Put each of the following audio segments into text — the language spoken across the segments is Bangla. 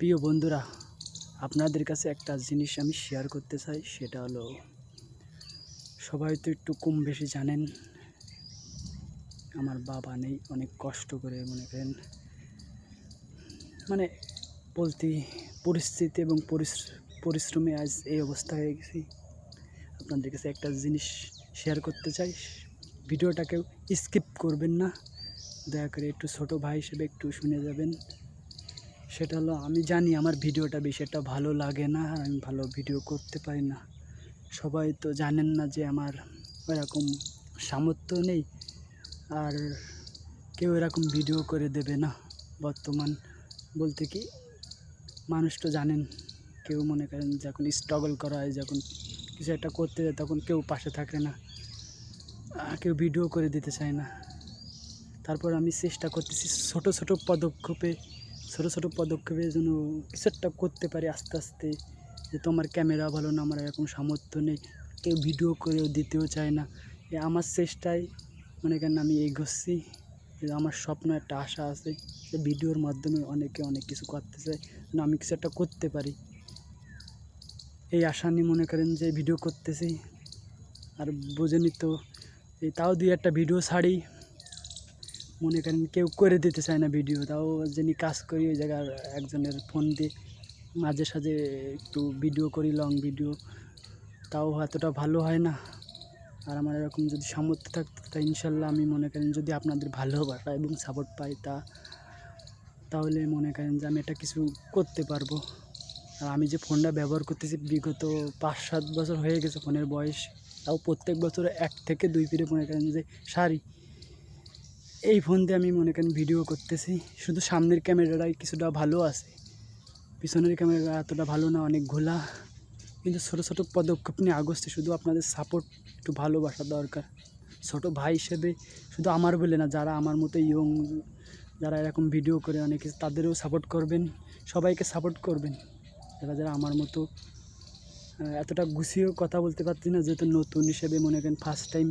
প্রিয় বন্ধুরা, আপনাদের কাছে একটা জিনিস আমি শেয়ার করতে চাই। সেটা হলো, সবাই তো একটু কম বেশি জানেন আমার বাবা নেই। অনেক কষ্ট করে মনে করেন, মানে বলতে পরিস্থিতি এবং পরিশ্রমে আজ এই অবস্থা হয়ে গেছি। আপনাদের কাছে একটা জিনিস শেয়ার করতে চাই, ভিডিওটাকেও স্কিপ করবেন না, দয়া করে একটু ছোটো ভাই হিসেবে একটু শুনে যাবেন। সেটা হলো, আমি জানি আমার ভিডিওটা বেশি একটা ভালো লাগে না, আর আমি ভালো ভিডিও করতে পারি না। সবাই তো জানেন না যে আমার ওরকম সামর্থ্য নেই, আর কেউ এরকম ভিডিও করে দেবে না। বর্তমান বলতে কি, মানুষ তো জানেন, কেউ মনে করেন যখন স্ট্রাগল করা হয়, যখন কিছু একটা করতে যায়, তখন কেউ পাশে থাকে না, কেউ ভিডিও করে দিতে চায় না। তারপর আমি চেষ্টা করতেছি ছোট ছোট পদক্ষেপে যেন কিছু একটা করতে পারি আস্তে আস্তে। যে তোমার ক্যামেরা ভালো না, আমার এরকম সামর্থ্য নেই, কেউ ভিডিও করেও দিতেও চায় না। আমার চেষ্টায় মনে করেন আমি এগোচ্ছি। আমার স্বপ্ন, একটা আশা আছে যে ভিডিওর মাধ্যমে অনেকে অনেক কিছু করতে চায়, যেন আমি কিছু একটা করতে পারি। এই আশা নিয়ে মনে করেন যে ভিডিও করতেছি। আর বোঝেনি তো, তাও দুই একটা ভিডিও ছাড়ি, মনে করেন কেউ করে দিতে চায় না ভিডিও। তাও যিনি কাজ করি ওই জায়গার একজনের ফোন দিয়ে মাঝে সাঝে একটু ভিডিও করি, লং ভিডিও, তাও এতটা ভালো হয় না। আর আমার এরকম যদি সামর্থ্য থাকতো, তা ইনশাল্লাহ আমি মনে করেন যদি আপনাদের ভালোবাসা এবং সাপোর্ট পাই, তাহলে মনে করেন যে আমি এটা কিছু করতে পারবো। আর আমি যে ফোনটা ব্যবহার করতেছি বিগত 5-7 বছর হয়ে গেছে ফোনের বয়স, তাও প্রত্যেক বছর 1 থেকে 2 ফিরে মনে করেন যে সারি। এই ফোন দিয়ে আমি মনে করেন ভিডিও করতেছি। শুধু সামনের ক্যামেরাটাই কিছুটা ভালো আছে, পিছনের ক্যামেরা এতটা ভালো না, অনেক ঘোলা। কিন্তু ছোটো ছোটো পদক্ষেপ নিয়ে আগস্টে শুধু আপনাদের সাপোর্ট, একটু ভালোবাসা দরকার। ছোটো ভাই হিসেবে শুধু আমার বলে না, যারা আমার মতো ইয়ং, যারা এরকম ভিডিও করে অনেকে, তাদেরও সাপোর্ট করবেন, সবাইকে সাপোর্ট করবেন। যারা যারা আমার মতো এতটা গুছিয়েও কথা বলতে পারছি না, যেহেতু নতুন হিসেবে মনে করেন ফার্স্ট টাইম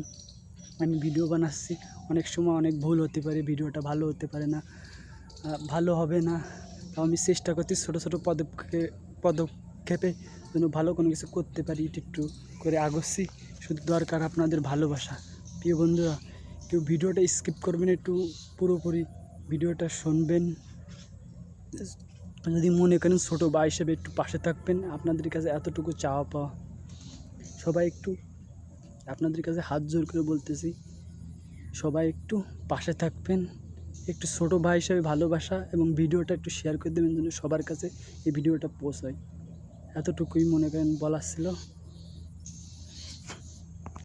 আমি ভিডিও বানাচ্ছি। অনেক সময় অনেক ভুল হতে পারে, ভিডিওটা ভালো হতে পারে না, ভালো হবে না। তাও আমি চেষ্টা করছি ছোটো ছোটো পদক্ষেপে যেন ভালো কোনো কিছু করতে পারি, একটু করে আগোচ্ছি। শুধু দরকার আপনাদের ভালোবাসা। প্রিয় বন্ধুরা, কেউ ভিডিওটা স্কিপ করবেন, একটু পুরোপুরি ভিডিওটা শুনবেন। যদি মনে করেন ছোটো ভাই হিসেবে একটু পাশে থাকবেন, আপনাদের কাছে এতটুকু চাওয়া পাওয়া। সবাই একটু আপনাদের কাছে হাত জোর করে বলতেছি, সবাই একটু পাশে থাকবেন। একটু ছোটো ভাই হিসেবে ভালোবাসা, এবং ভিডিওটা একটু শেয়ার করে দেবেন যেন সবার কাছে এই ভিডিওটা পৌঁছায়। এতটুকুই মনে করেন বলার ছিল।